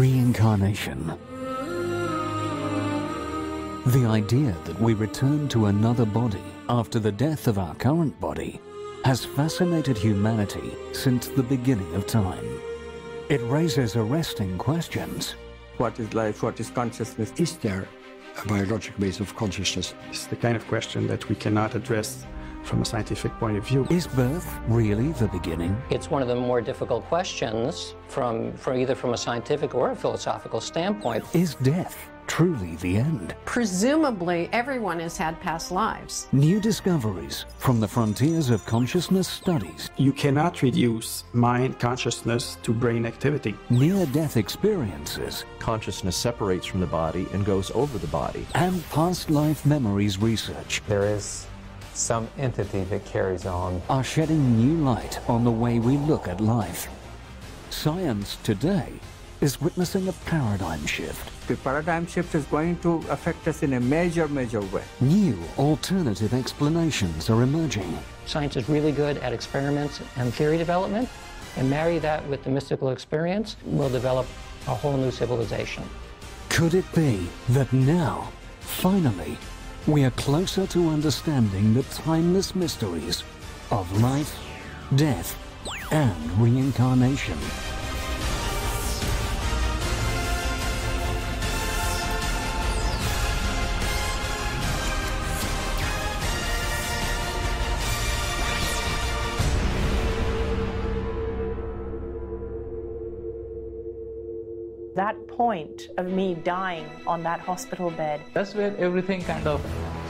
Reincarnation. The idea that we return to another body after the death of our current body has fascinated humanity since the beginning of time. It raises arresting questions. What is life? What is consciousness? Is there a biological base of consciousness? It's the kind of question that we cannot address from a scientific point of view. Is birth really the beginning? It's one of the more difficult questions from either from a scientific or a philosophical standpoint. Is death truly the end? Presumably, everyone has had past lives. New discoveries from the frontiers of consciousness studies. You cannot reduce mind consciousness to brain activity. Near-death experiences. Consciousness separates from the body and goes over the body. And past life memories research. There is some entity that carries on. Are shedding new light on the way we look at life. Science today is witnessing a paradigm shift. The paradigm shift is going to affect us in a major way. New alternative explanations are emerging. Science is really good at experiments and theory development, and marry that with the mystical experience, we'll develop a whole new civilization. Could it be that now, finally, we are closer to understanding the timeless mysteries of life, death, and reincarnation? That point of me dying on that hospital bed, that's where everything kind of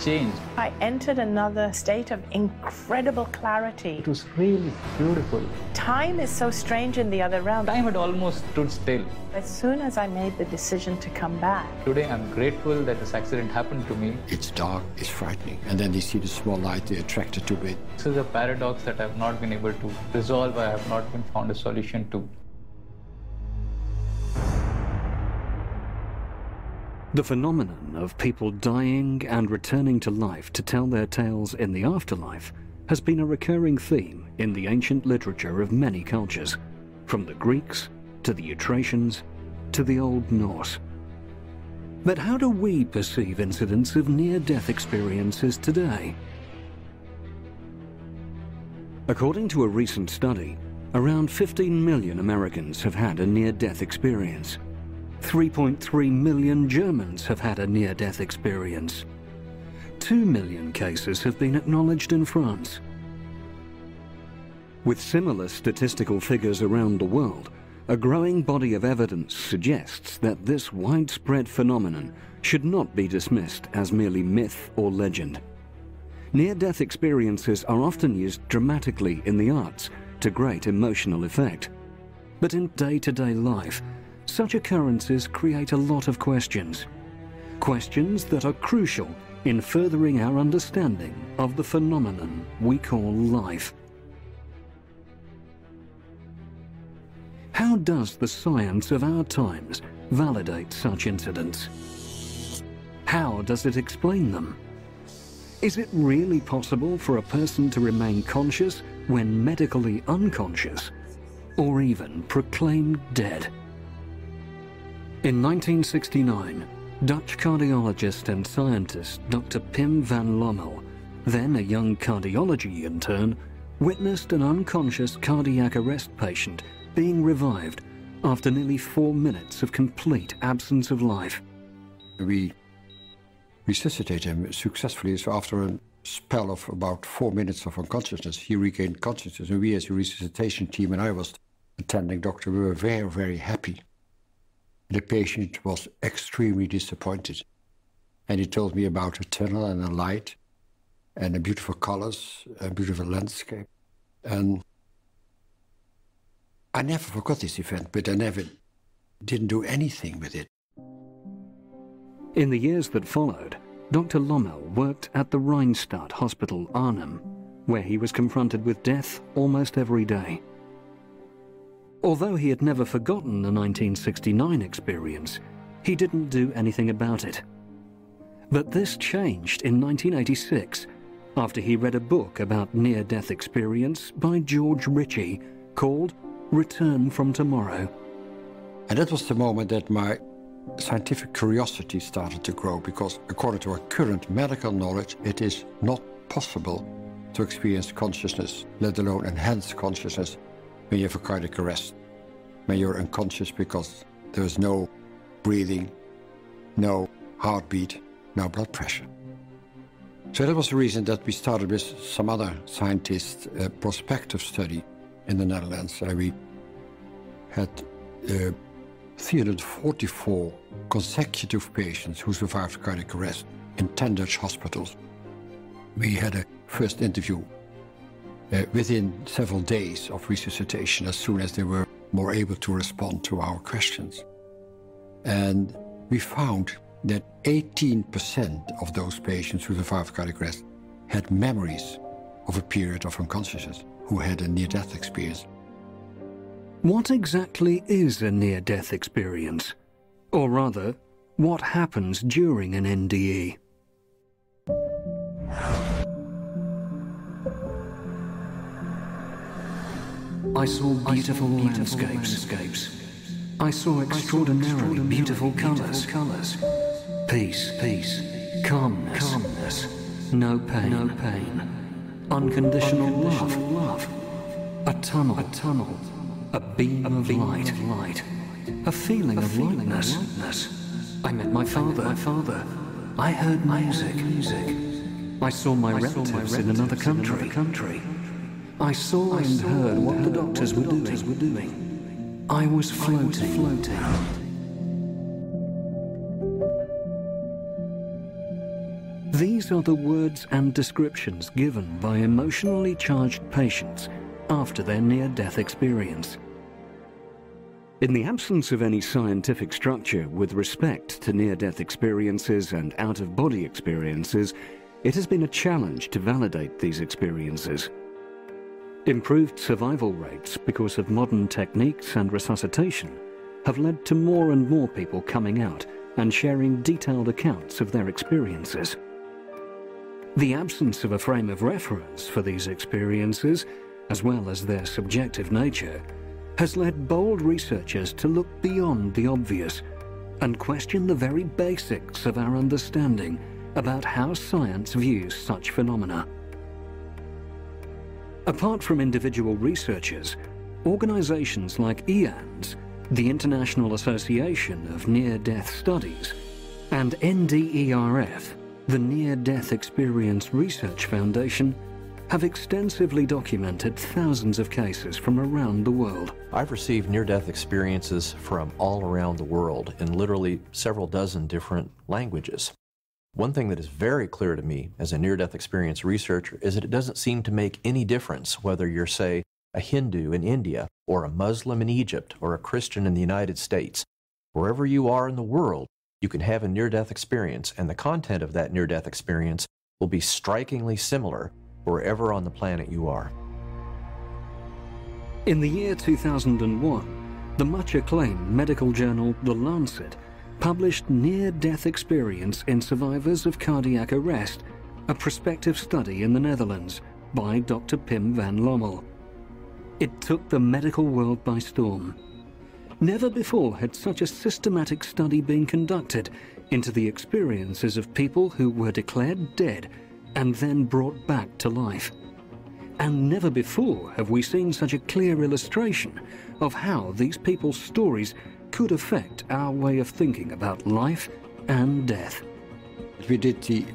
changed. I entered another state of incredible clarity. It was really beautiful. Time is so strange in the other realm. Time had almost stood still. As soon as I made the decision to come back. Today I'm grateful that this accident happened to me. It's dark, it's frightening, and then they see the small light, they're attracted to it. This is a paradox that I've not been able to resolve, I have not been found a solution to. The phenomenon of people dying and returning to life to tell their tales in the afterlife has been a recurring theme in the ancient literature of many cultures, from the Greeks to the Etruscans to the Old Norse. But how do we perceive incidents of near-death experiences today? According to a recent study, around 15 million Americans have had a near-death experience. 3.3 million Germans have had a near-death experience. 2 million cases have been acknowledged in France. With similar statistical figures around the world, a growing body of evidence suggests that this widespread phenomenon should not be dismissed as merely myth or legend. Near-death experiences are often used dramatically in the arts to great emotional effect. But in day-to-day life, such occurrences create a lot of questions. Questions that are crucial in furthering our understanding of the phenomenon we call life. How does the science of our times validate such incidents? How does it explain them? Is it really possible for a person to remain conscious when medically unconscious, or even proclaimed dead? In 1969, Dutch cardiologist and scientist Dr. Pim van Lommel, then a young cardiology intern, witnessed an unconscious cardiac arrest patient being revived after nearly 4 minutes of complete absence of life. We resuscitated him successfully, so after a spell of about 4 minutes of unconsciousness, he regained consciousness, and we as a resuscitation team, and I was the attending doctor, we were very, very happy. The patient was extremely disappointed, and he told me about a tunnel and a light and the beautiful colors, a beautiful landscape. And I never forgot this event, but I never didn't do anything with it. In the years that followed, Dr. Lommel worked at the Rheinstadt Hospital, Arnhem, where he was confronted with death almost every day. Although he had never forgotten the 1969 experience, he didn't do anything about it. But this changed in 1986, after he read a book about near-death experience by George Ritchie called Return from Tomorrow. And that was the moment that my scientific curiosity started to grow, because according to our current medical knowledge, it is not possible to experience consciousness, let alone enhance consciousness, when you have a cardiac arrest, when you're unconscious because there's no breathing, no heartbeat, no blood pressure. So that was the reason that we started with some other scientists a prospective study in the Netherlands. We had 344 consecutive patients who survived cardiac arrest in 10 Dutch hospitals. We had a first interview within several days of resuscitation, as soon as they were more able to respond to our questions. And we found that 18% of those patients who survived cardiac arrest had memories of a period of unconsciousness, who had a near-death experience. What exactly is a near-death experience? Or rather, what happens during an NDE? I saw beautiful landscapes. I saw extraordinarily beautiful colours. Peace, calmness, no pain, unconditional love, a tunnel, a beam of light, a feeling of lightness. I met my father. I heard music. I saw my relatives in another country. I saw and heard what the doctors were doing. I was floating. These are the words and descriptions given by emotionally charged patients after their near-death experience. In the absence of any scientific structure with respect to near-death experiences and out-of-body experiences, it has been a challenge to validate these experiences. Improved survival rates because of modern techniques and resuscitation have led to more and more people coming out and sharing detailed accounts of their experiences. The absence of a frame of reference for these experiences, as well as their subjective nature, has led bold researchers to look beyond the obvious and question the very basics of our understanding about how science views such phenomena. Apart from individual researchers, organizations like EANS, the International Association of Near-Death Studies, and NDERF, the Near-Death Experience Research Foundation, have extensively documented thousands of cases from around the world. I've received near-death experiences from all around the world in literally several dozen different languages. One thing that is very clear to me as a near-death experience researcher is that it doesn't seem to make any difference whether you're, say, a Hindu in India, or a Muslim in Egypt, or a Christian in the United States. Wherever you are in the world, you can have a near-death experience, and the content of that near-death experience will be strikingly similar wherever on the planet you are. In the year 2001, the much-acclaimed medical journal The Lancet published Near-Death Experience in Survivors of Cardiac Arrest, a prospective study in the Netherlands by Dr. Pim van Lommel. It took the medical world by storm. Never before had such a systematic study been conducted into the experiences of people who were declared dead and then brought back to life. And never before have we seen such a clear illustration of how these people's stories could affect our way of thinking about life and death. We did the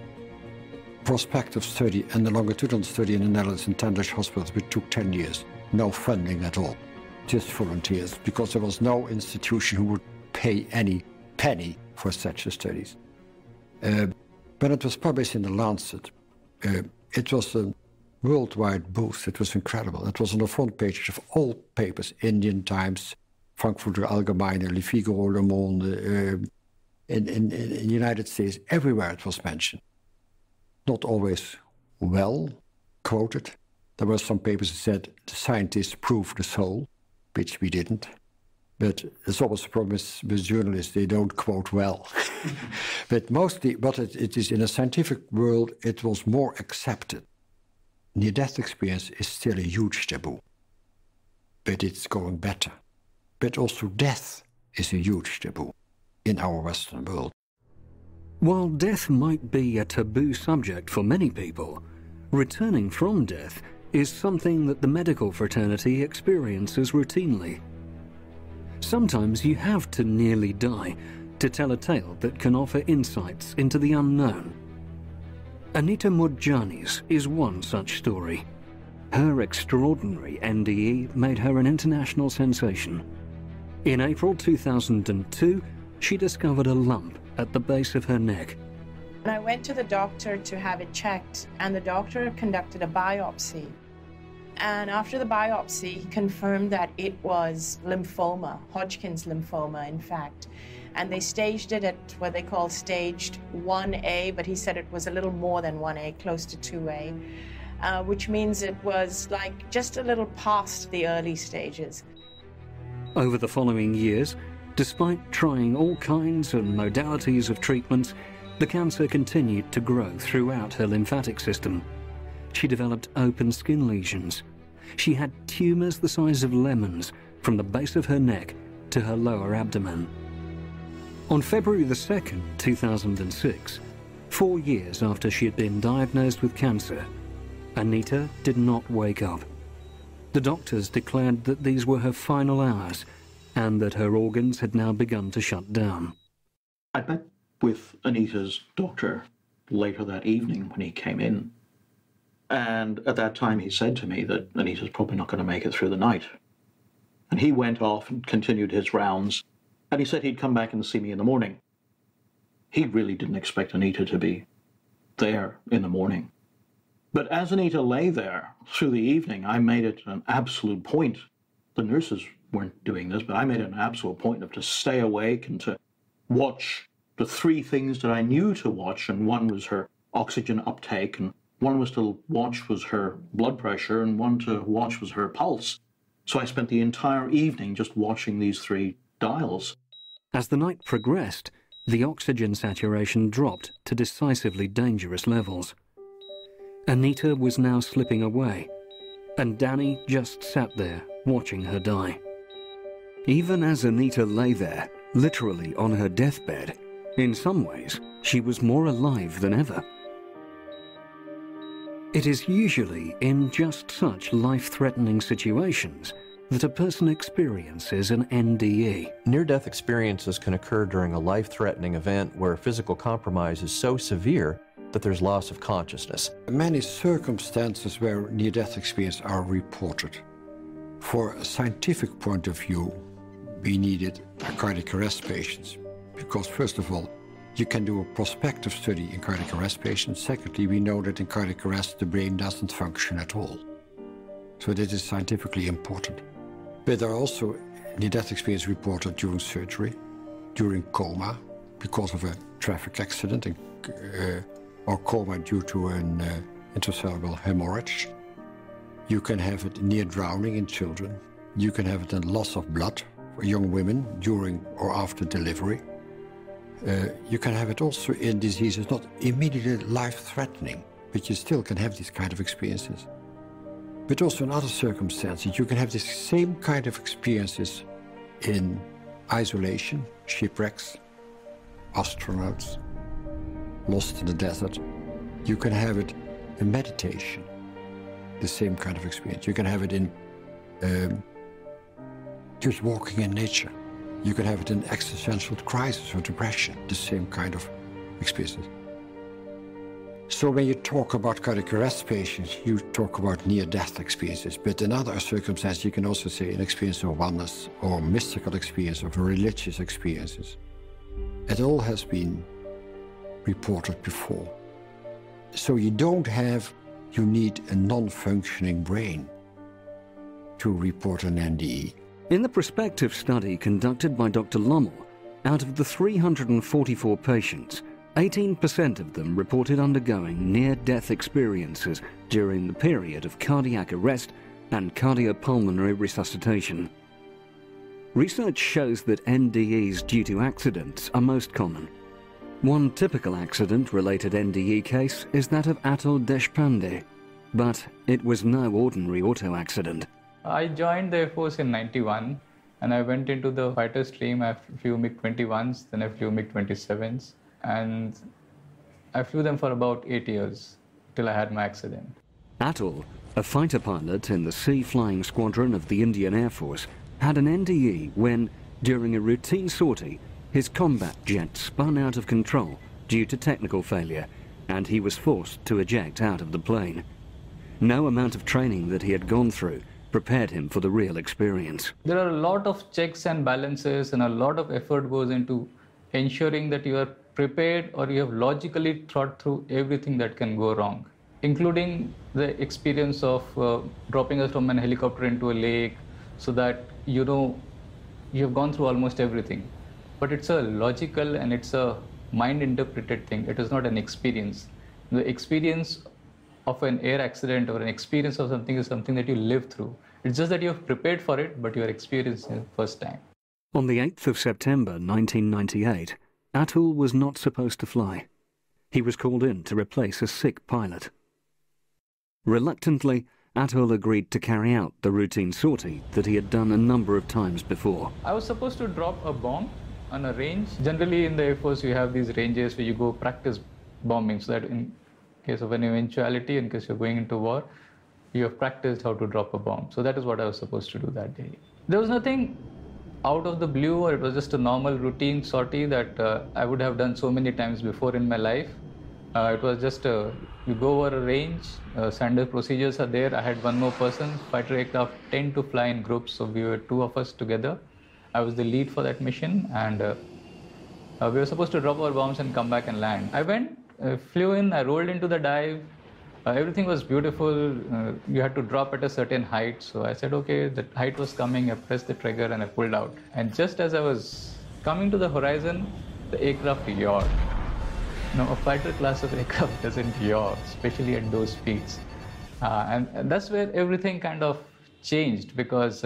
prospective study and the longitudinal study in the Netherlands in 10 Dutch hospitals, which took 10 years. No funding at all, just volunteers, because there was no institution who would pay any penny for such studies. When it was published in The Lancet, it was a worldwide boost. It was incredible. It was on the front page of all papers, Indian Times, Frankfurter Allgemeine, Le Figaro, Le Monde, in the United States, everywhere it was mentioned. Not always well quoted. There were some papers that said the scientists proved the soul, which we didn't. But it's always a problem with journalists, they don't quote well. But mostly, but it is in a scientific world, it was more accepted. Near-death experience is still a huge taboo, but it's going better. But also death is a huge taboo in our Western world. While death might be a taboo subject for many people, returning from death is something that the medical fraternity experiences routinely. Sometimes you have to nearly die to tell a tale that can offer insights into the unknown. Anita Mudjani's is one such story. Her extraordinary NDE made her an international sensation. In April 2002, she discovered a lump at the base of her neck. And I went to the doctor to have it checked, and the doctor conducted a biopsy. And after the biopsy, he confirmed that it was lymphoma, Hodgkin's lymphoma, in fact. And they staged it at what they call staged 1A, but he said it was a little more than 1A, close to 2A, which means it was like just a little past the early stages. Over the following years, despite trying all kinds and modalities of treatments, the cancer continued to grow throughout her lymphatic system. She developed open skin lesions. She had tumours the size of lemons from the base of her neck to her lower abdomen. On February the 2nd, 2006, 4 years after she had been diagnosed with cancer, Anita did not wake up. The doctors declared that these were her final hours and that her organs had now begun to shut down. I met with Anita's doctor later that evening when he came in. And at that time he said to me that Anita's probably not going to make it through the night. And he went off and continued his rounds, and he said he'd come back and see me in the morning. He really didn't expect Anita to be there in the morning. But as Anita lay there through the evening, I made it an absolute point. The nurses weren't doing this, but I made it an absolute point of to stay awake and to watch the 3 things that I knew to watch, and one was her oxygen uptake, and one was to watch was her blood pressure, and one to watch was her pulse. So I spent the entire evening just watching these 3 dials. As the night progressed, the oxygen saturation dropped to decisively dangerous levels. Anita was now slipping away, and Danny just sat there watching her die. Even as Anita lay there, literally on her deathbed, in some ways, she was more alive than ever. It is usually in just such life-threatening situations that a person experiences an NDE. Near-death experiences can occur during a life-threatening event where physical compromise is so severe that there's loss of consciousness. Many circumstances where near-death experiences are reported. For a scientific point of view, we needed cardiac arrest patients because, first of all, you can do a prospective study in cardiac arrest patients. Secondly, we know that in cardiac arrest the brain doesn't function at all. So this is scientifically important. But there are also near-death experiences reported during surgery, during coma because of a traffic accident, or coma due to an intracerebral hemorrhage. You can have it near drowning in children. You can have it in loss of blood for young women during or after delivery. You can have it also in diseases not immediately life-threatening, but you still can have these kind of experiences. But also in other circumstances, you can have the same kind of experiences in isolation, shipwrecks, astronauts, lost in the desert. You can have it in meditation, the same kind of experience. You can have it in just walking in nature. You can have it in existential crisis or depression, the same kind of experiences. So when you talk about cardiac arrest patients, you talk about near-death experiences. But in other circumstances, you can also say an experience of oneness or mystical experience of religious experiences. It all has been reported before. So you need a non-functioning brain to report an NDE. In the prospective study conducted by Dr. Lommel, out of the 344 patients, 18% of them reported undergoing near-death experiences during the period of cardiac arrest and cardiopulmonary resuscitation. Research shows that NDEs due to accidents are most common. One typical accident-related NDE case is that of Atul Deshpande, but it was no ordinary auto accident. I joined the Air Force in '91, And I went into the fighter stream. I flew MiG-21s, then I flew MiG-27s. And I flew them for about 8 years till I had my accident. Atul, a fighter pilot in the Sea Flying Squadron of the Indian Air Force, had an NDE when, during a routine sortie, his combat jet spun out of control due to technical failure, and he was forced to eject out of the plane. No amount of training that he had gone through prepared him for the real experience. There are a lot of checks and balances, and a lot of effort goes into ensuring that you are prepared or you have logically thought through everything that can go wrong, including the experience of dropping us from an helicopter into a lake, so that you know you have gone through almost everything. But it's a logical and it's a mind-interpreted thing. It is not an experience. The experience of an air accident or an experience of something is something that you live through. It's just that you have prepared for it, but you are experiencing it first time. On the 8th of September 1998, Atul was not supposed to fly. He was called in to replace a sick pilot. Reluctantly, Atul agreed to carry out the routine sortie that he had done a number of times before. I was supposed to drop a bomb on a range. Generally in the Air Force you have these ranges where you go practice bombing, so that in case of an eventuality, in case you're going into war, you have practiced how to drop a bomb. So that is what I was supposed to do that day. There was nothing out of the blue, or it was just a normal routine sortie that I would have done so many times before in my life. It was just you go over a range, standard procedures are there. I had one more person. Fighter aircraft tend to fly in groups, so we were 2 of us together. I was the lead for that mission, and we were supposed to drop our bombs and come back and land. I went, flew in, I rolled into the dive. Everything was beautiful. You had to drop at a certain height. So I said, okay, the height was coming. I pressed the trigger and I pulled out. And just as I was coming to the horizon, the aircraft yawed. Now, a fighter class of aircraft doesn't yaw, especially at those speeds. And that's where everything kind of changed, because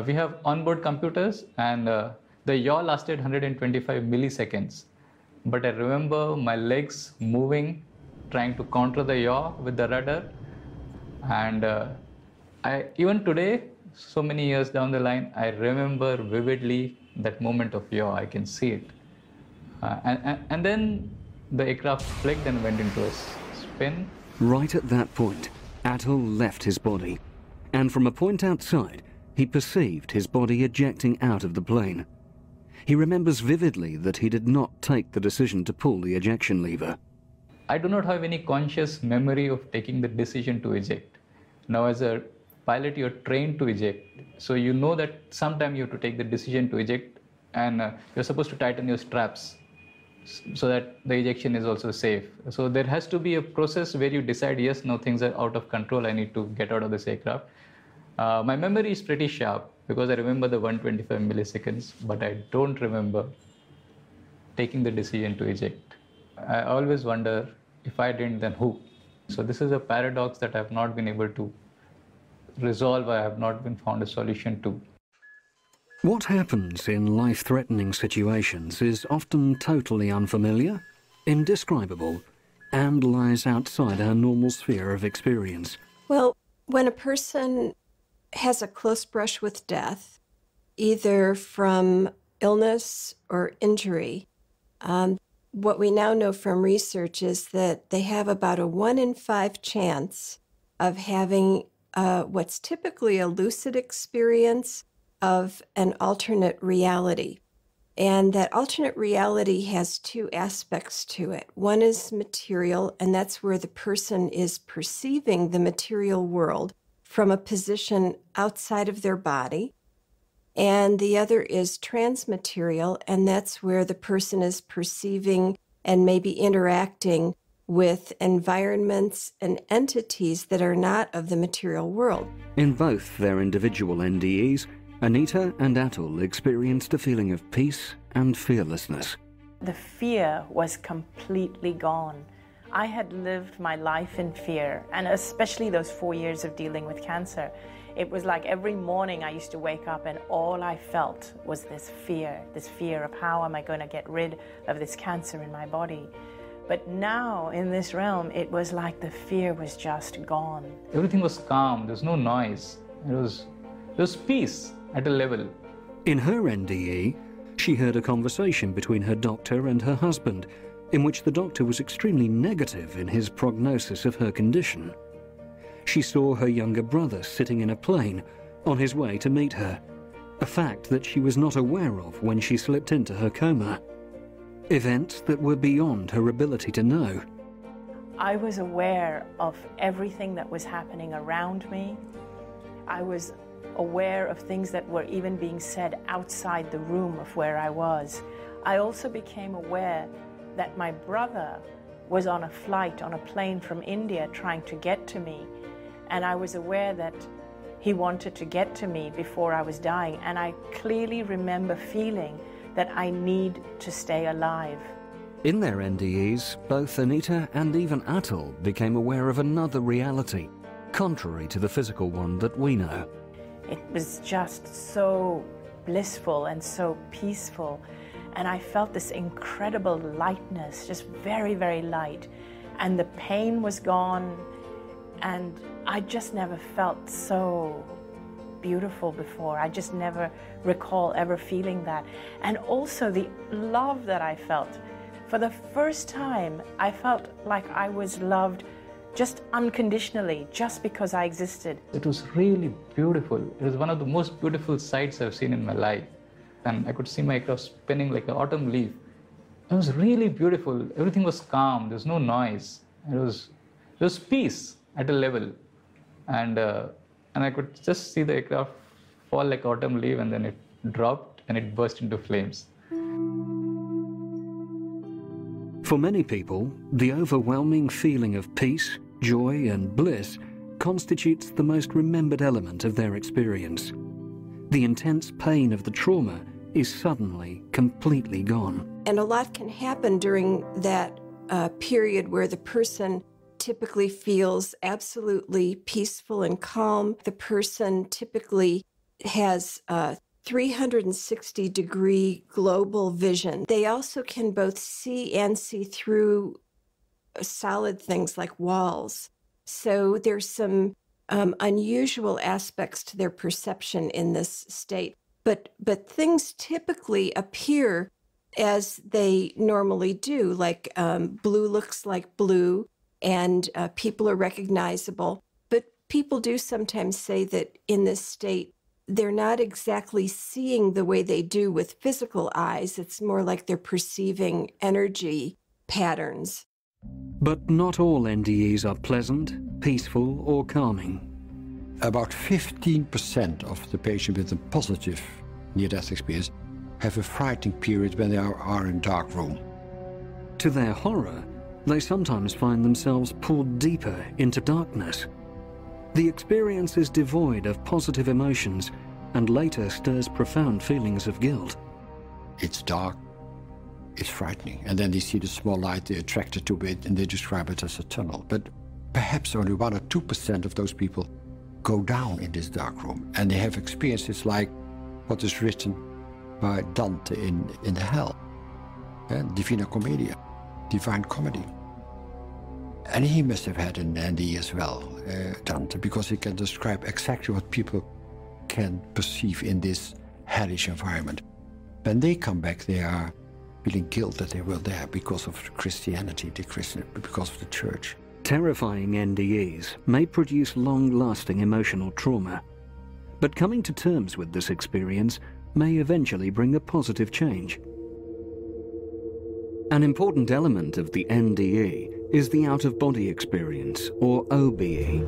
we have onboard computers, and the yaw lasted 125 milliseconds. But I remember my legs moving, trying to counter the yaw with the rudder. And even today, so many years down the line, I remember vividly that moment of yaw. I can see it. And then the aircraft flicked and went into a spin. Right at that point, Atul left his body, and from a point outside, he perceived his body ejecting out of the plane. He remembers vividly that he did not take the decision to pull the ejection lever. I do not have any conscious memory of taking the decision to eject. Now, as a pilot, you're trained to eject. So you know that sometime you have to take the decision to eject, and you're supposed to tighten your straps so that the ejection is also safe. So there has to be a process where you decide, yes, now things are out of control, I need to get out of this aircraft. My memory is pretty sharp because I remember the 125 milliseconds, but I don't remember taking the decision to eject. I always wonder, if I didn't, then who? So this is a paradox that I have not been able to resolve. I have not been found a solution to. What happens in life-threatening situations is often totally unfamiliar, indescribable, and lies outside our normal sphere of experience. Well, when a person has a close brush with death, either from illness or injury, what we now know from research is that they have about a 1 in 5 chance of having what's typically a lucid experience of an alternate reality. And that alternate reality has 2 aspects to it. One is material, and that's where the person is perceiving the material world from a position outside of their body. And the other is transmaterial, and that's where the person is perceiving and maybe interacting with environments and entities that are not of the material world. In both their individual NDEs, Anita and Atul experienced a feeling of peace and fearlessness. The fear was completely gone. I had lived my life in fear, and especially those 4 years of dealing with cancer. It was like every morning I used to wake up and all I felt was this fear of how am I going to get rid of this cancer in my body. But now in this realm, it was like the fear was just gone. Everything was calm, there was no noise. There was peace at a level In her NDE, she heard a conversation between her doctor and her husband, in which the doctor was extremely negative in his prognosis of her condition. She saw her younger brother sitting in a plane on his way to meet her, a fact that she was not aware of when she slipped into her coma. Events that were beyond her ability to know. I was aware of everything that was happening around me. I was aware of things that were even being said outside the room of where I was. I also became aware that my brother was on a flight, on a plane from India trying to get to me. And I was aware that he wanted to get to me before I was dying. And I clearly remember feeling that I need to stay alive. In their NDEs, both Anita and even Atul became aware of another reality, contrary to the physical one that we know. It was just so blissful and so peaceful. And I felt this incredible lightness, just very, very light. And the pain was gone. And I just never felt so beautiful before. I just never recall ever feeling that. And also the love that I felt. For the first time, I felt like I was loved just unconditionally, just because I existed. It was really beautiful. It was one of the most beautiful sights I've seen in my life. And I could see my aircraft spinning like an autumn leaf. It was really beautiful. Everything was calm. There was no noise. It was peace at a level. And I could just see the aircraft fall like autumn leaf, and then it dropped and it burst into flames. For many people, the overwhelming feeling of peace, joy and bliss constitutes the most remembered element of their experience. The intense pain of the trauma is suddenly completely gone. And a lot can happen during that period where the person typically feels absolutely peaceful and calm. The person typically has 360-degree global vision. They also can both see and see through solid things like walls. So there's some unusual aspects to their perception in this state. But things typically appear as they normally do, like blue looks like blue, and people are recognizable. But people do sometimes say that in this state, they're not exactly seeing the way they do with physical eyes. It's more like they're perceiving energy patterns. But not all NDEs are pleasant, peaceful, or calming. About 15% of the patients with a positive near-death experience have a frightening period when they are in a dark room. To their horror, they sometimes find themselves pulled deeper into darkness. The experience is devoid of positive emotions and later stirs profound feelings of guilt. It's dark, it's frightening, and then they see the small light, they're attracted to it, and they describe it as a tunnel. But perhaps only 1 or 2% of those people go down in this dark room, and they have experiences like what is written by Dante in the Hell, Divina Commedia, Divine Comedy. And he must have had an NDE as well, Dante, because he can describe exactly what people can perceive in this hellish environment. When they come back, they are feeling guilt that they were there because of Christianity, because of the church. Terrifying NDEs may produce long-lasting emotional trauma, but coming to terms with this experience may eventually bring a positive change. An important element of the NDE is the out-of-body experience, or OBE.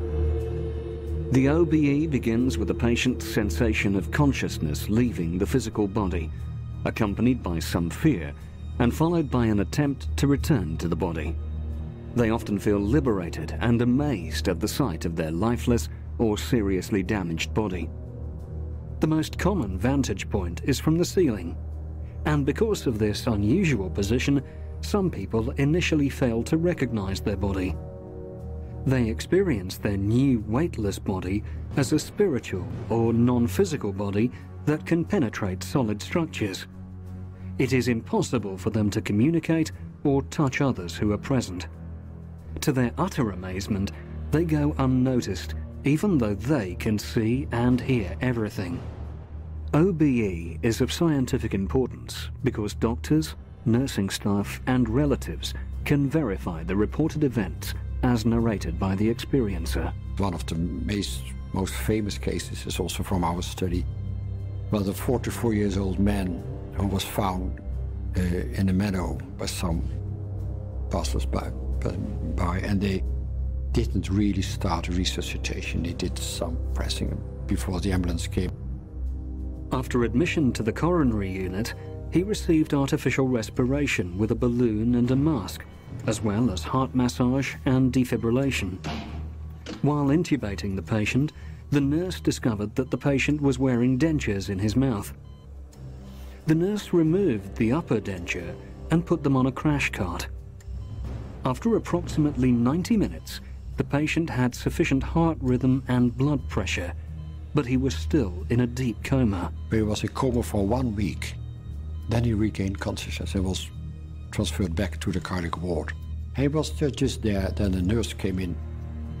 The OBE begins with a patient's sensation of consciousness leaving the physical body, accompanied by some fear, and followed by an attempt to return to the body. They often feel liberated and amazed at the sight of their lifeless or seriously damaged body. The most common vantage point is from the ceiling, and because of this unusual position, some people initially fail to recognize their body. They experience their new weightless body as a spiritual or non-physical body that can penetrate solid structures. It is impossible for them to communicate or touch others who are present. To their utter amazement, they go unnoticed, even though they can see and hear everything. OBE is of scientific importance because doctors, nursing staff, and relatives can verify the reported events as narrated by the experiencer. One of the most famous cases is also from our study. Well, the 44-year-old man who was found in a meadow by some passers-by, and they didn't really start resuscitation. They did some pressing before the ambulance came. After admission to the coronary unit, he received artificial respiration with a balloon and a mask, as well as heart massage and defibrillation. While intubating the patient, the nurse discovered that the patient was wearing dentures in his mouth. The nurse removed the upper denture and put them on a crash cart. After approximately 90 minutes, the patient had sufficient heart rhythm and blood pressure, but he was still in a deep coma. He was in coma for 1 week. Then he regained consciousness and was transferred back to the cardiac ward. He was just there. Then the nurse came in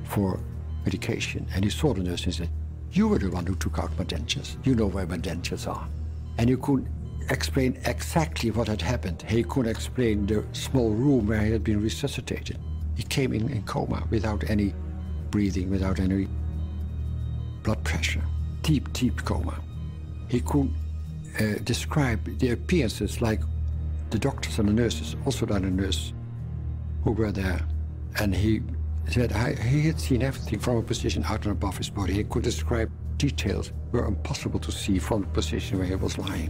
for medication, and he saw the nurse and said, "You were the one who took out my dentures. You know where my dentures are." And you could explain exactly what had happened. He could explain the small room where he had been resuscitated. He came in coma without any breathing, without any blood pressure. Deep, deep coma. He could describe the appearances like the doctors and the nurses, also the nurse who were there. And he said he had seen everything from a position out and above his body. He could describe details were impossible to see from the position where he was lying.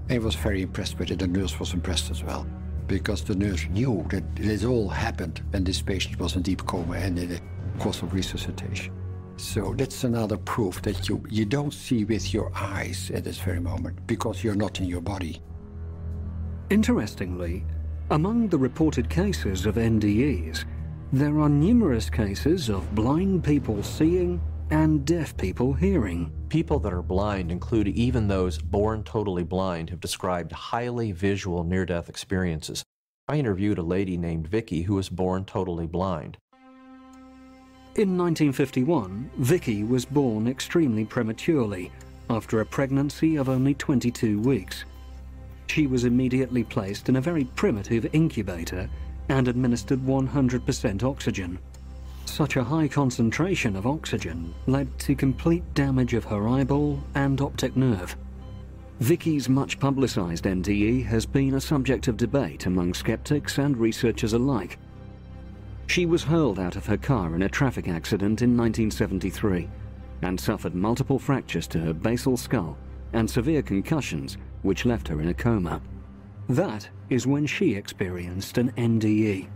And he was very impressed with it. The nurse was impressed as well, because the nurse knew that this all happened when this patient was in deep coma and in the course of resuscitation. So that's another proof that you don't see with your eyes at this very moment, because you're not in your body. Interestingly, among the reported cases of NDEs, there are numerous cases of blind people seeing and deaf people hearing. People that are blind, include even those born totally blind, have described highly visual near-death experiences. I interviewed a lady named Vicky who was born totally blind. In 1951, Vicky was born extremely prematurely after a pregnancy of only 22 weeks. She was immediately placed in a very primitive incubator and administered 100% oxygen. Such a high concentration of oxygen led to complete damage of her eyeball and optic nerve. Vicky's much publicized NDE has been a subject of debate among skeptics and researchers alike. She was hurled out of her car in a traffic accident in 1973 and suffered multiple fractures to her basal skull and severe concussions, which left her in a coma. That is when she experienced an NDE.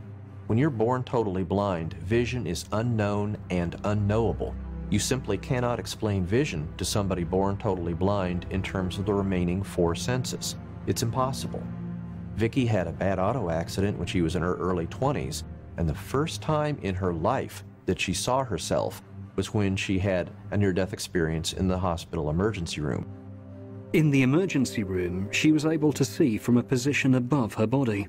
When you're born totally blind, vision is unknown and unknowable. You simply cannot explain vision to somebody born totally blind in terms of the remaining 4 senses. It's impossible. Vicky had a bad auto accident when she was in her early 20s, and the first time in her life that she saw herself was when she had a near-death experience in the hospital emergency room. In the emergency room, she was able to see from a position above her body.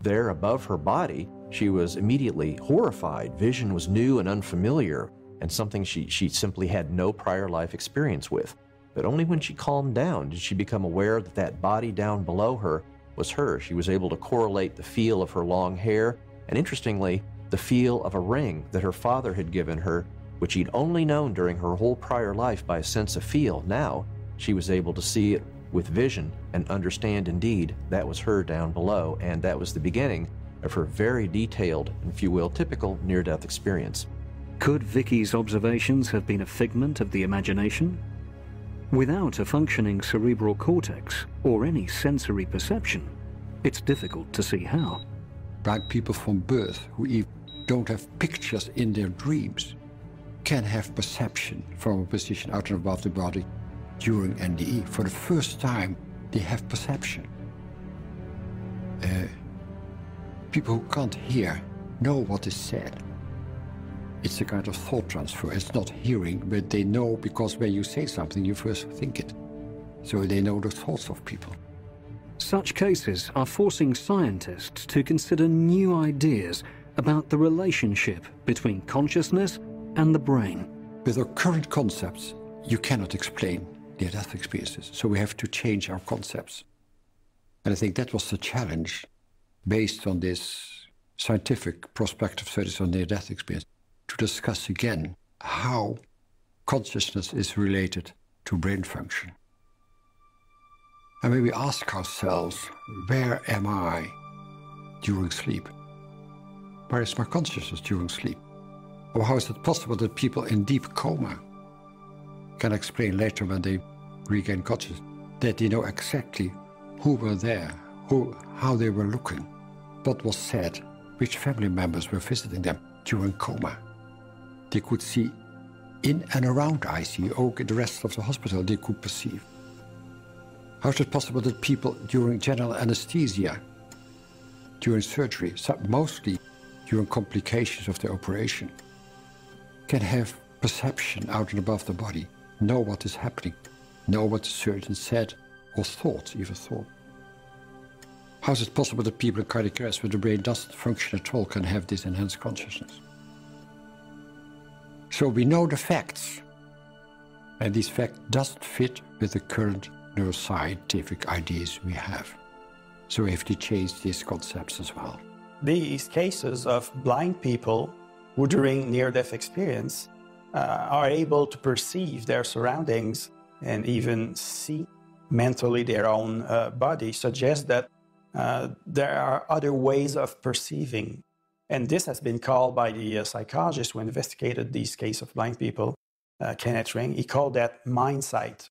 There, above her body, she was immediately horrified. Vision was new and unfamiliar, and something she simply had no prior life experience with. But only when she calmed down did she become aware that that body down below her was her. She was able to correlate the feel of her long hair, and interestingly, the feel of a ring that her father had given her, which he'd only known during her whole prior life by a sense of feel. Now, she was able to see it with vision and understand indeed that was her down below, and that was the beginning of her very detailed, and if you will, typical near-death experience. Could Vicky's observations have been a figment of the imagination? Without a functioning cerebral cortex or any sensory perception, it's difficult to see how. Blind people from birth who even don't have pictures in their dreams can have perception from a position out and above the body during NDE. For the first time, they have perception. People who can't hear know what is said. It's a kind of thought transfer. It's not hearing, but they know, because when you say something, you first think it. So they know the thoughts of people. Such cases are forcing scientists to consider new ideas about the relationship between consciousness and the brain. With our current concepts, you cannot explain near-death experiences. So we have to change our concepts. And I think that was the challenge based on this scientific prospective studies on near-death experience, to discuss again how consciousness is related to brain function. And when we ask ourselves, where am I during sleep? Where is my consciousness during sleep? Or how is it possible that people in deep coma can explain later when they regain consciousness that they know exactly who were there, how they were looking, what was said, which family members were visiting them during coma. They could see in and around ICU, the rest of the hospital they could perceive. How is it possible that people during general anesthesia, during surgery, mostly during complications of the operation, can have perception out and above the body, know what is happening, know what the surgeon said or thought, even thought? How is it possible that people in cardiac arrest where the brain doesn't function at all can have this enhanced consciousness? So we know the facts, and these facts doesn't fit with the current neuroscientific ideas we have. So we have to change these concepts as well. These cases of blind people who during near-death experience are able to perceive their surroundings and even see mentally their own body suggest that there are other ways of perceiving. And this has been called by the psychologist who investigated these cases of blind people, Kenneth Ring, he called that mind sight.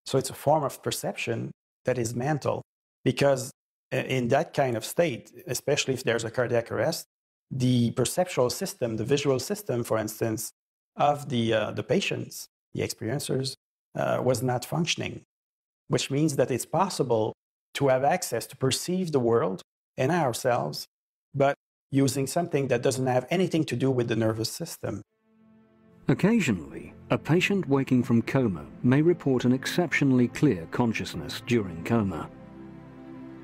So it's a form of perception that is mental, because in that kind of state, especially if there's a cardiac arrest, the perceptual system, the visual system, for instance, of the patients, the experiencers, was not functioning, which means that it's possible to have access to perceive the world and ourselves, but using something that doesn't have anything to do with the nervous system. Occasionally, a patient waking from coma may report an exceptionally clear consciousness during coma.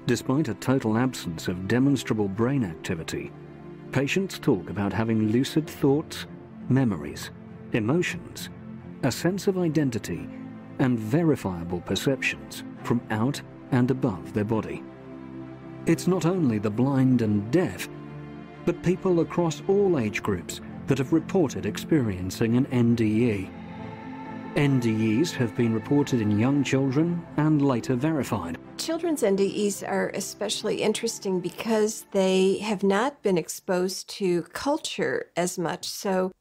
Despite a total absence of demonstrable brain activity, patients talk about having lucid thoughts, memories, emotions, a sense of identity, and verifiable perceptions from out and above their body. It's not only the blind and deaf, but people across all age groups that have reported experiencing an NDE. NDEs have been reported in young children and later verified. Children's NDEs are especially interesting because they have not been exposed to culture as much, so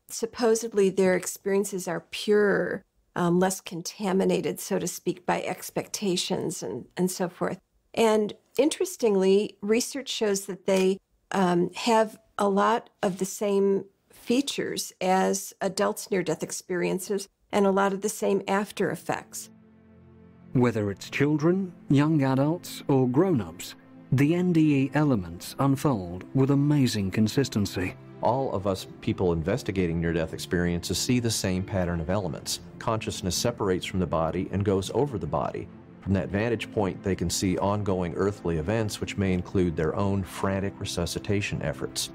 supposedly their experiences are purer, less contaminated, so to speak, by expectations and so forth. And interestingly, research shows that they have a lot of the same features as adults' near-death experiences and a lot of the same after effects. Whether it's children, young adults, or grown-ups, the NDE elements unfold with amazing consistency. All of us people investigating near-death experiences see the same pattern of elements. Consciousness separates from the body and goes over the body. From that vantage point, they can see ongoing earthly events, which may include their own frantic resuscitation efforts.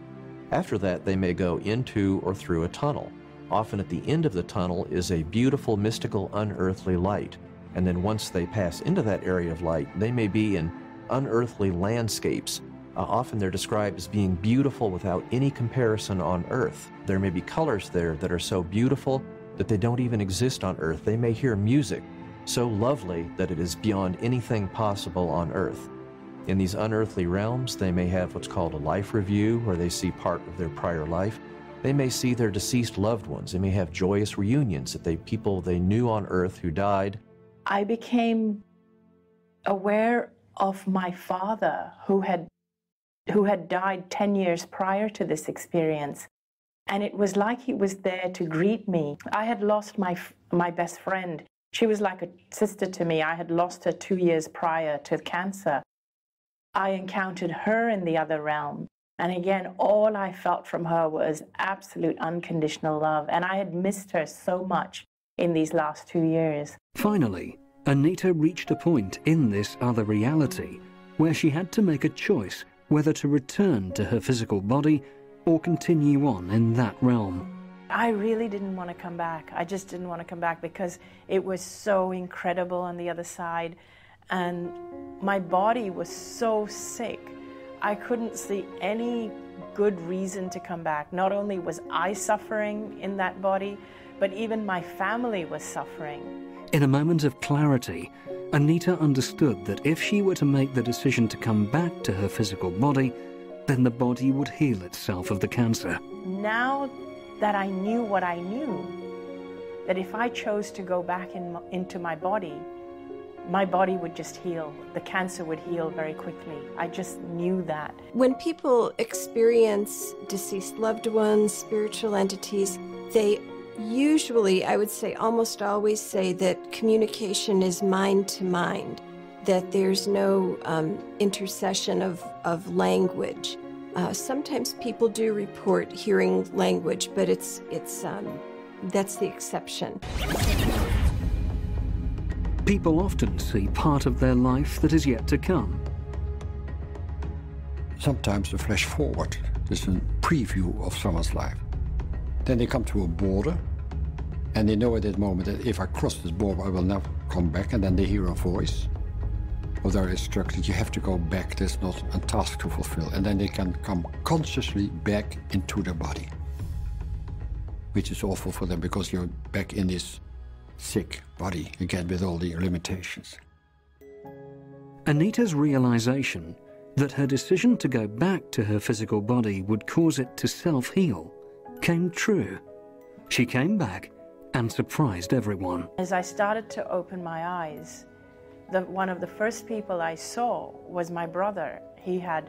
After that, they may go into or through a tunnel. Often at the end of the tunnel is a beautiful, mystical, unearthly light. And then once they pass into that area of light, they may be in unearthly landscapes. Often they're described as being beautiful without any comparison on Earth. There may be colors there that are so beautiful that they don't even exist on Earth. They may hear music so lovely that it is beyond anything possible on Earth. In these unearthly realms, they may have what's called a life review, where they see part of their prior life. They may see their deceased loved ones. They may have joyous reunions that people they knew on Earth who died. I became aware of my father who had died 10 years prior to this experience. And it was like he was there to greet me. I had lost my best friend. She was like a sister to me. I had lost her 2 years prior to cancer. I encountered her in the other realm. And again, all I felt from her was absolute unconditional love. And I had missed her so much in these last 2 years. Finally, Anita reached a point in this other reality where she had to make a choice whether to return to her physical body or continue on in that realm. I really didn't want to come back. I just didn't want to come back because it was so incredible on the other side. And my body was so sick. I couldn't see any good reason to come back. Not only was I suffering in that body, but even my family was suffering. In a moment of clarity, Anita understood that if she were to make the decision to come back to her physical body, then the body would heal itself of the cancer. Now that I knew what I knew, that if I chose to go back into my body would just heal. The cancer would heal very quickly. I just knew that. When people experience deceased loved ones, spiritual entities, they usually, I would say almost always say that communication is mind to mind, that there's no intercession of language. Sometimes people do report hearing language, but that's the exception. People often see part of their life that is yet to come. Sometimes a flash forward is a preview of someone's life. Then they come to a border, and they know at that moment that if I cross this border, I will never come back, and then they hear a voice. Or they're instructed, you have to go back, there's not a task to fulfill. And then they can come consciously back into their body. Which is awful for them, because you're back in this sick body again with all the limitations. Anita's realization that her decision to go back to her physical body would cause it to self-heal came true. She came back and surprised everyone. As I started to open my eyes, one of the first people I saw was my brother. He had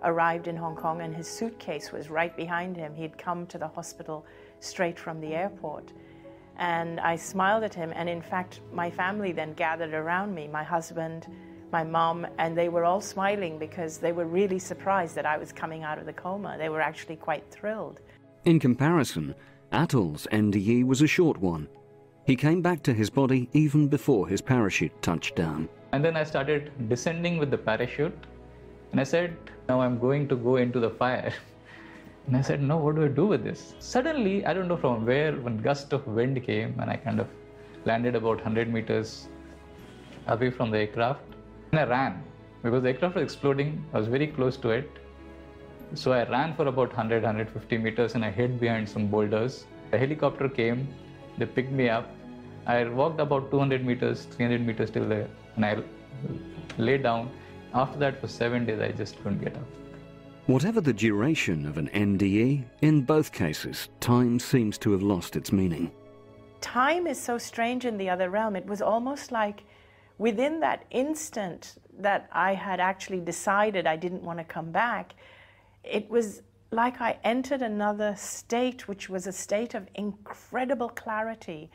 arrived in Hong Kong and his suitcase was right behind him. He'd come to the hospital straight from the airport. And I smiled at him, and in fact, my family then gathered around me, my husband, my mom, and they were all smiling because they were really surprised that I was coming out of the coma. They were actually quite thrilled. In comparison, Atul's NDE was a short one. He came back to his body even before his parachute touched down. And then I started descending with the parachute, and I said, now I'm going to go into the fire. And I said, no, what do I do with this? Suddenly, I don't know from where, one gust of wind came, and I kind of landed about 100 meters away from the aircraft. And I ran, because the aircraft was exploding. I was very close to it. So I ran for about 100, 150 meters, and I hid behind some boulders. The helicopter came, they picked me up. I walked about 200 meters, 300 meters till there, and I lay down. After that, for 7 days, I just couldn't get up. Whatever the duration of an NDE, in both cases, time seems to have lost its meaning. Time is so strange in the other realm. It was almost like within that instant that I had actually decided I didn't want to come back, it was like I entered another state, which was a state of incredible clarity.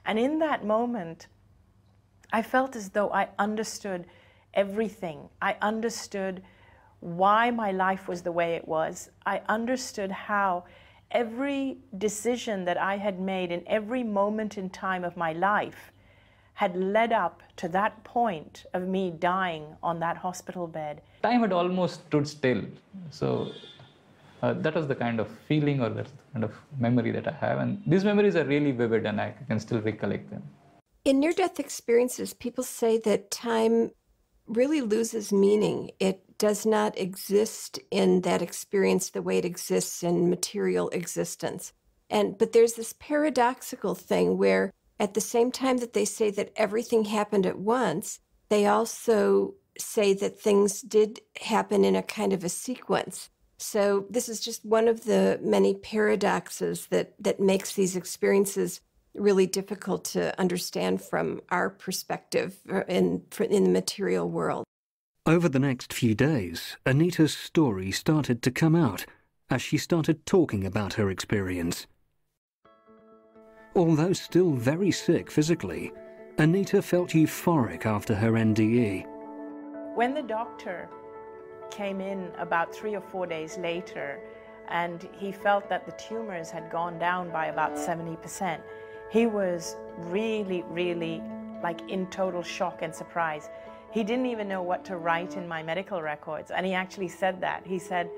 And in that moment, I felt as though I understood everything. I understood why my life was the way it was. I understood how every decision that I had made in every moment in time of my life had led up to that point of me dying on that hospital bed. Time had almost stood still. So that was the kind of feeling, or that kind of memory that I have. And these memories are really vivid, and I can still recollect them. In near-death experiences, people say that time really loses meaning. It does not exist in that experience the way it exists in material existence. But there's this paradoxical thing where at the same time that they say that everything happened at once, they also say that things did happen in a kind of a sequence. So this is just one of the many paradoxes that makes these experiences really difficult to understand from our perspective in the material world. Over the next few days, Anita's story started to come out as she started talking about her experience. Although still very sick physically, Anita felt euphoric after her NDE. When the doctor came in about 3 or 4 days later, and he felt that the tumors had gone down by about 70%, he was really, really like in total shock and surprise. He didn't even know what to write in my medical records, and he actually said that. He said,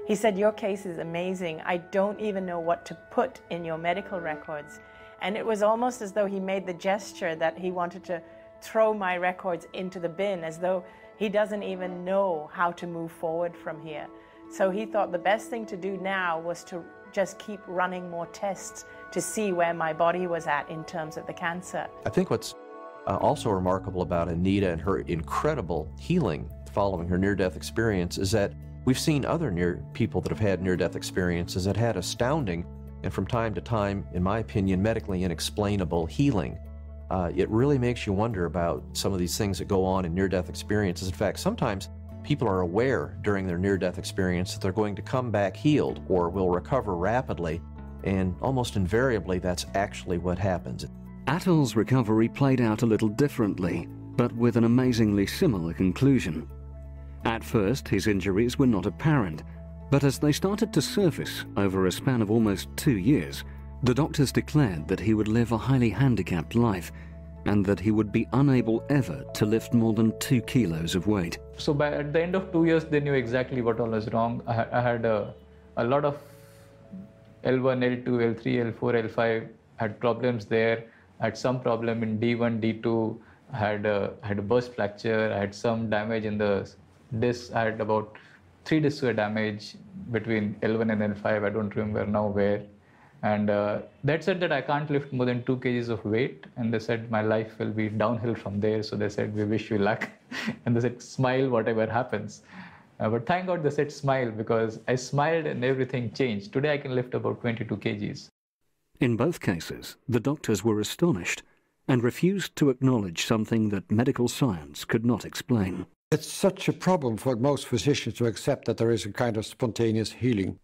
He said, "Your case is amazing. I don't even know what to put in your medical records." And it was almost as though he made the gesture that he wanted to throw my records into the bin, as though he doesn't even know how to move forward from here. So he thought the best thing to do now was to just keep running more tests to see where my body was at in terms of the cancer. I think what's also remarkable about Anita and her incredible healing following her near-death experience is that we've seen other people that have had near-death experiences that had astounding and from time to time, in my opinion, medically inexplainable healing. It really makes you wonder about some of these things that go on in near-death experiences. In fact, sometimes people are aware during their near-death experience that they're going to come back healed or will recover rapidly, and almost invariably that's actually what happens. Atul's recovery played out a little differently, but with an amazingly similar conclusion. At first, his injuries were not apparent, but as they started to surface over a span of almost 2 years, the doctors declared that he would live a highly handicapped life and that he would be unable ever to lift more than 2 kilos of weight. So at the end of 2 years, they knew exactly what all was wrong. I had a lot of L1, L2, L3, L4, L5, had problems there. I had some problem in D1, D2, I had a burst fracture, I had some damage in the disc. I had about 3 discs were damaged between L1 and L5, I don't remember now where. And that said that I can't lift more than 2 kgs of weight, and they said my life will be downhill from there, so they said we wish you luck. And they said smile whatever happens. But thank God they said smile, because I smiled and everything changed. Today I can lift about 22 kgs. In both cases, the doctors were astonished and refused to acknowledge something that medical science could not explain. It's such a problem for most physicians to accept that there is a kind of spontaneous healing.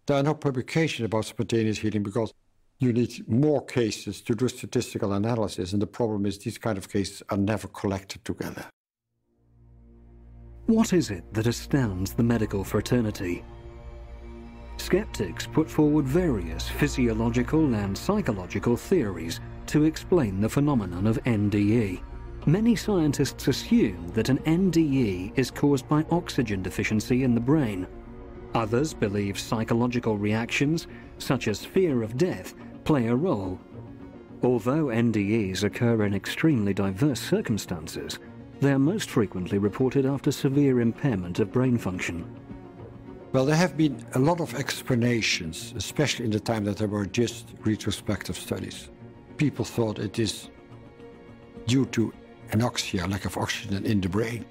There are no publications about spontaneous healing because you need more cases to do statistical analysis, and the problem is these kind of cases are never collected together. What is it that astounds the medical fraternity? Skeptics put forward various physiological and psychological theories to explain the phenomenon of NDE. Many scientists assume that an NDE is caused by oxygen deficiency in the brain. Others believe psychological reactions, such as fear of death, play a role. Although NDEs occur in extremely diverse circumstances, they are most frequently reported after severe impairment of brain function. Well, there have been a lot of explanations, especially in the time that there were just retrospective studies. People thought it is due to anoxia, lack of oxygen in the brain.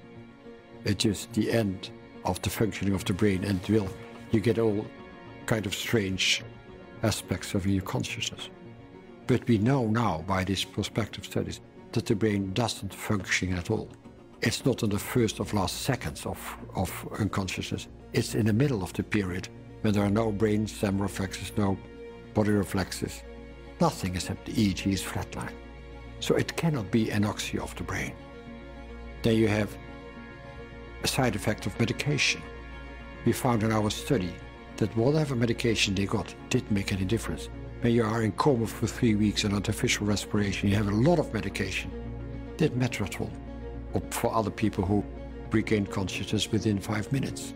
It's just the end of the functioning of the brain, and you get all kind of strange aspects of your consciousness. But we know now by these prospective studies that the brain doesn't function at all. It's not in the first or last seconds of unconsciousness. It's in the middle of the period when there are no brain stem reflexes, no body reflexes. Nothing except the EEG is flatline. So it cannot be anoxia of the brain. Then you have a side effect of medication. We found in our study that whatever medication they got didn't make any difference. When you are in coma for 3 weeks and artificial respiration, you have a lot of medication. Didn't matter at all. Or for other people who regained consciousness within 5 minutes.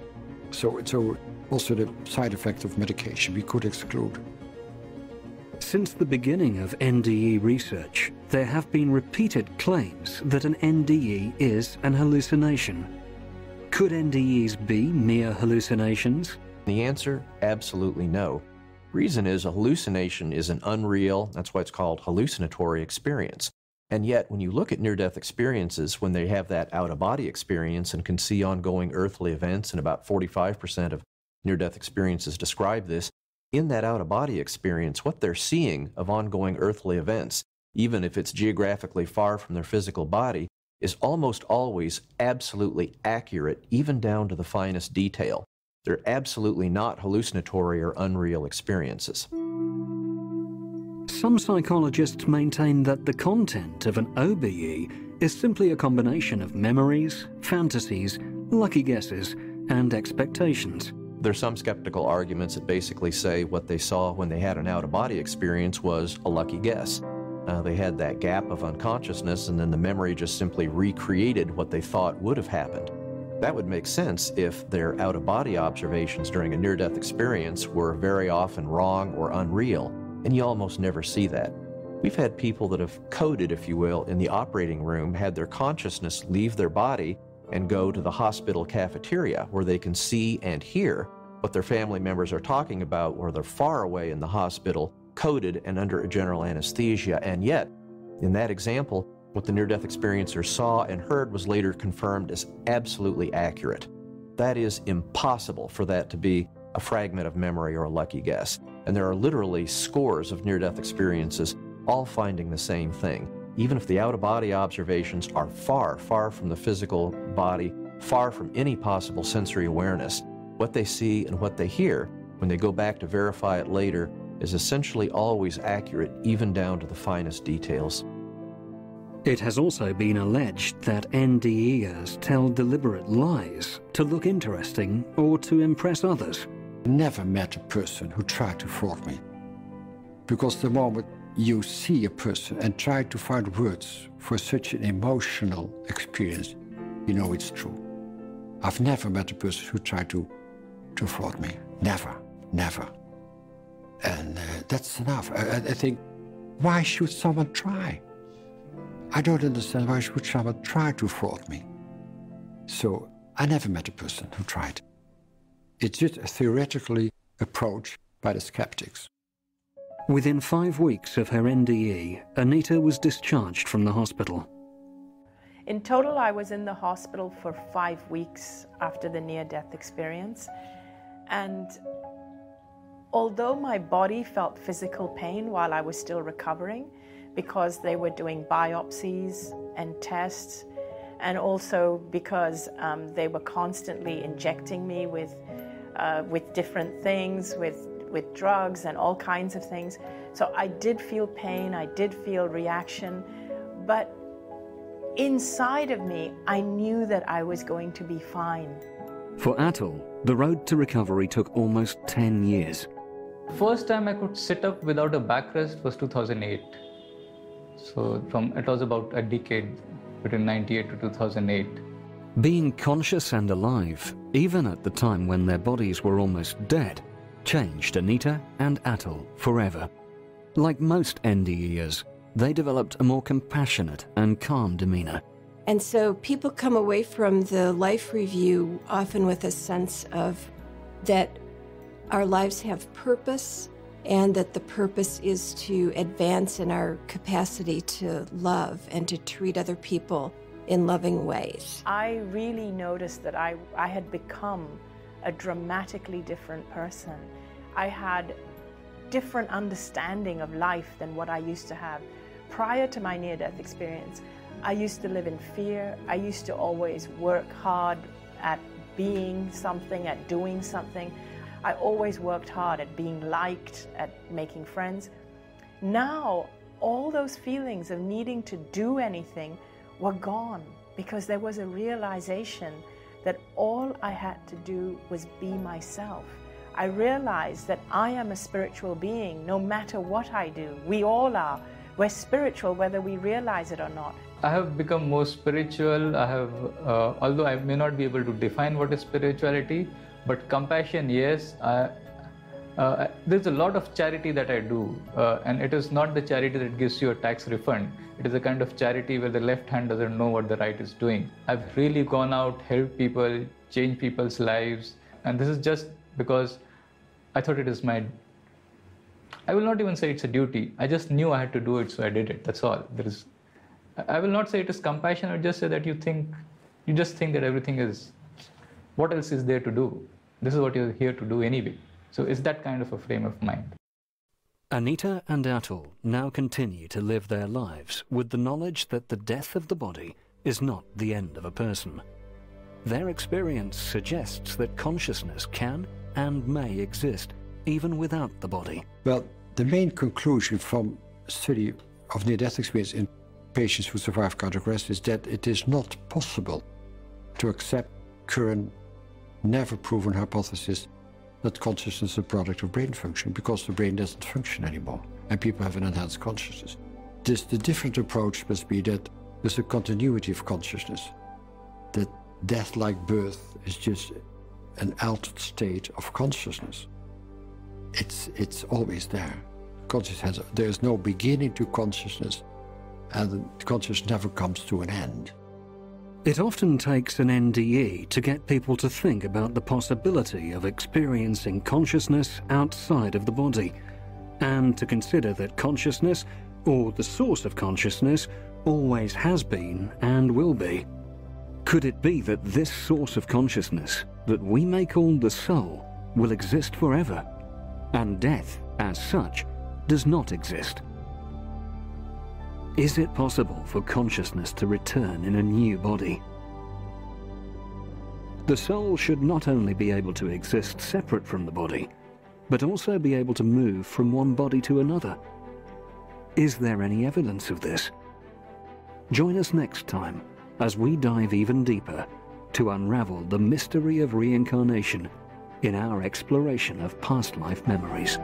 So also the side effect of medication we could exclude. Since the beginning of NDE research, there have been repeated claims that an NDE is an hallucination. Could NDEs be mere hallucinations? The answer, absolutely no. Reason is a hallucination is an unreal, that's why it's called hallucinatory experience. And yet, when you look at near-death experiences, when they have that out-of-body experience and can see ongoing earthly events, and about 45% of near-death experiences describe this, in that out-of-body experience, what they're seeing of ongoing earthly events, even if it's geographically far from their physical body, is almost always absolutely accurate, even down to the finest detail. They're absolutely not hallucinatory or unreal experiences. Some psychologists maintain that the content of an OBE is simply a combination of memories, fantasies, lucky guesses, and expectations. There's some skeptical arguments that basically say what they saw when they had an out-of-body experience was a lucky guess. They had that gap of unconsciousness, and then the memory just simply recreated what they thought would have happened. That would make sense if their out-of-body observations during a near-death experience were very often wrong or unreal, and you almost never see that. We've had people that have coded, if you will, in the operating room, had their consciousness leave their body and go to the hospital cafeteria where they can see and hear what their family members are talking about, where they're far away in the hospital, coded and under a general anesthesia. And yet, in that example, what the near-death experiencer saw and heard was later confirmed as absolutely accurate. That is impossible for that to be a fragment of memory or a lucky guess. And there are literally scores of near-death experiences all finding the same thing. Even if the out-of-body observations are far, far from the physical body, far from any possible sensory awareness, what they see and what they hear, when they go back to verify it later, is essentially always accurate, even down to the finest details. It has also been alleged that NDEers tell deliberate lies to look interesting or to impress others. Never met a person who tried to fraud me. Because the moment you see a person and try to find words for such an emotional experience, you know it's true. I've never met a person who tried to fraud me. Never, never. And that's enough. I think, why should someone try? I don't understand why should someone try to fraud me. So I never met a person who tried. It's just a theoretically approach by the skeptics. Within 5 weeks of her NDE, Anita was discharged from the hospital. In total, I was in the hospital for 5 weeks after the near-death experience. And although my body felt physical pain while I was still recovering, because they were doing biopsies and tests, and also because they were constantly injecting me with different things, with drugs and all kinds of things. So I did feel pain, I did feel reaction, but inside of me, I knew that I was going to be fine. For Atul, the road to recovery took almost 10 years. First time I could sit up without a backrest was 2008. So it was about a decade, between 98 to 2008. Being conscious and alive, even at the time when their bodies were almost dead, changed Anita and Atul forever. Like most NDEers, they developed a more compassionate and calm demeanor. And so people come away from the life review often with a sense of that our lives have purpose, and that the purpose is to advance in our capacity to love and to treat other people in loving ways. I really noticed that I had become a dramatically different person. I had different understanding of life than what I used to have. Prior to my near-death experience, I used to live in fear. I used to always work hard at being something, at doing something. I always worked hard at being liked, at making friends. Now, all those feelings of needing to do anything were gone because there was a realization that all I had to do was be myself. I realized that I am a spiritual being no matter what I do. We all are. We're spiritual whether we realize it or not. I have become more spiritual. I have, although I may not be able to define what is spirituality, but compassion, yes. There's a lot of charity that I do, and it is not the charity that gives you a tax refund. It is a kind of charity where the left hand doesn't know what the right is doing. I've really gone out, helped people, changed people's lives, and this is just because I thought it is my, I will not even say it's a duty. I just knew I had to do it, so I did it. That's all. I will not say it is compassion. I would just say that you just think that everything is, what else is there to do? This is what you're here to do anyway. So it's that kind of a frame of mind. Anita and Atul now continue to live their lives with the knowledge that the death of the body is not the end of a person. Their experience suggests that consciousness can and may exist even without the body. Well, the main conclusion from study of near-death experience in patients who survive cardiac arrest is that it is not possible to accept current, never-proven hypothesis that consciousness is a product of brain function, because the brain doesn't function anymore and people have an enhanced consciousness. The different approach must be that there's a continuity of consciousness, that death, like birth, is just an altered state of consciousness. It's always there. Consciousness there's no beginning to consciousness, and consciousness never comes to an end. It often takes an NDE to get people to think about the possibility of experiencing consciousness outside of the body, and to consider that consciousness, or the source of consciousness, always has been and will be. Could it be that this source of consciousness, that we may call the soul, will exist forever, and death, as such, does not exist? Is it possible for consciousness to return in a new body? The soul should not only be able to exist separate from the body, but also be able to move from one body to another. Is there any evidence of this? Join us next time as we dive even deeper to unravel the mystery of reincarnation in our exploration of past life memories.